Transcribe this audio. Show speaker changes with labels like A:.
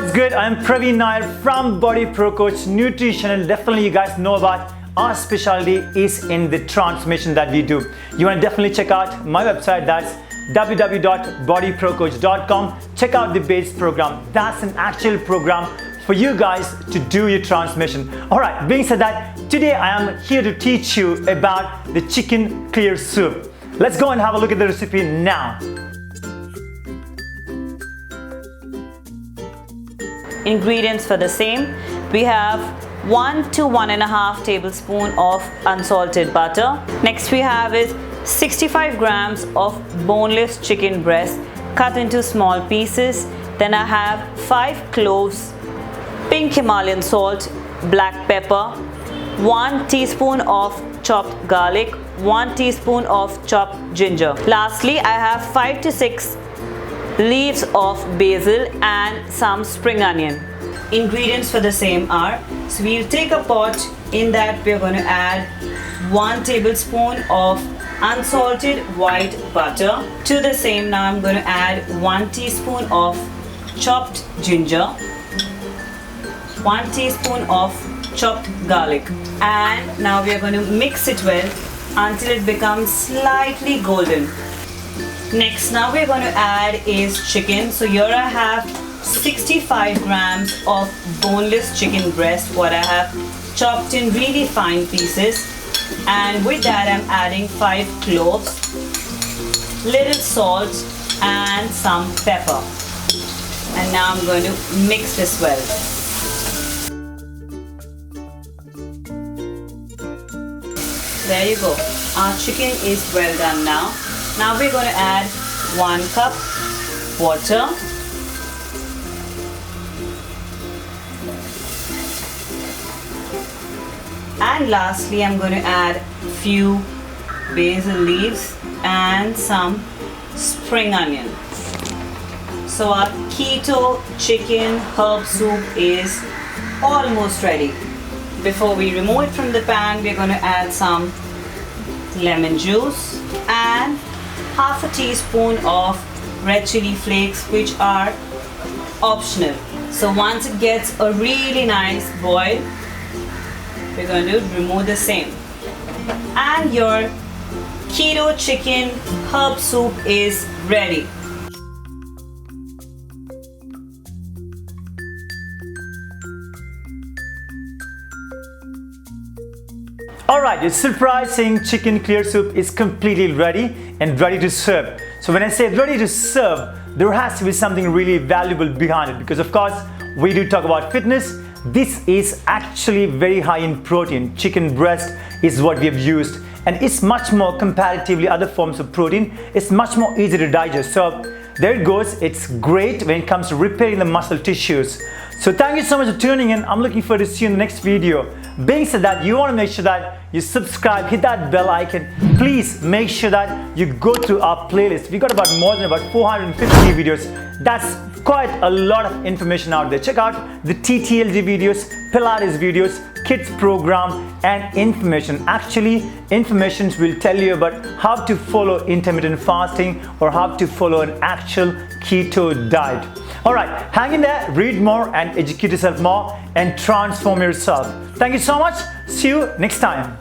A: What's good? I'm Praveen Nair from Body Pro Coach Nutritional. Definitely you guys know about our specialty is in the transformation that we do. You want to definitely check out my website, that's www.bodyprocoach.com. Check out the base program. That's an actual program for you guys to do your transformation. Alright, being said that, today I am here to teach you about the chicken clear soup. Let's go and have a look at the recipe now.
B: Ingredients for the same, we have 1 to 1.5 tablespoon of unsalted butter. Next we have is 65 grams of boneless chicken breast cut into small pieces. Then I have 5 cloves, pink Himalayan salt, black pepper, 1 teaspoon of chopped garlic, 1 teaspoon of chopped ginger. Lastly, I have 5 to 6 leaves of basil and some spring onion. Ingredients for the same are, so we'll take a pot. In that we're going to add 1 tablespoon of unsalted white butter. To the same, now I'm going to add 1 teaspoon of chopped ginger, 1 teaspoon of chopped garlic, and now we are going to mix it well until it becomes slightly golden. Next, now we're going to add is chicken. So here I have 65 grams of boneless chicken breast, what I have chopped in really fine pieces, and with that I'm adding 5 cloves, little salt and some pepper, and now I'm going to mix this well. There you go, our chicken is well done now. Now we're going to add 1 cup water, and lastly I'm going to add few basil leaves and some spring onion. So our keto chicken herb soup is almost ready. Before we remove it from the pan, we're going to add some lemon juice and half a teaspoon of red chili flakes, which are optional. So once it gets a really nice boil, we're going to remove the same, and your keto chicken herb soup is ready.
A: Alright, your surprising chicken clear soup is completely ready and ready to serve. So when I say ready to serve, there has to be something really valuable behind it, because of course we do talk about fitness. This is actually very high in protein. Chicken breast is what we have used, and it's much more comparatively other forms of protein. It's much more easy to digest. So there it goes. It's great when it comes to repairing the muscle tissues. So thank you so much for tuning in. I'm looking forward to see you in the next video. Being said that, you want to make sure that you subscribe, hit that bell icon. Please make sure that you go through our playlist. We got more than 450 videos. That's quite a lot of information out there. Check out the TTLG videos, Pilates videos, kids program, and information. Actually, information will tell you about how to follow intermittent fasting or how to follow an actual keto diet. Alright, hang in there, read more and educate yourself more and transform yourself. Thank you so much. See you next time.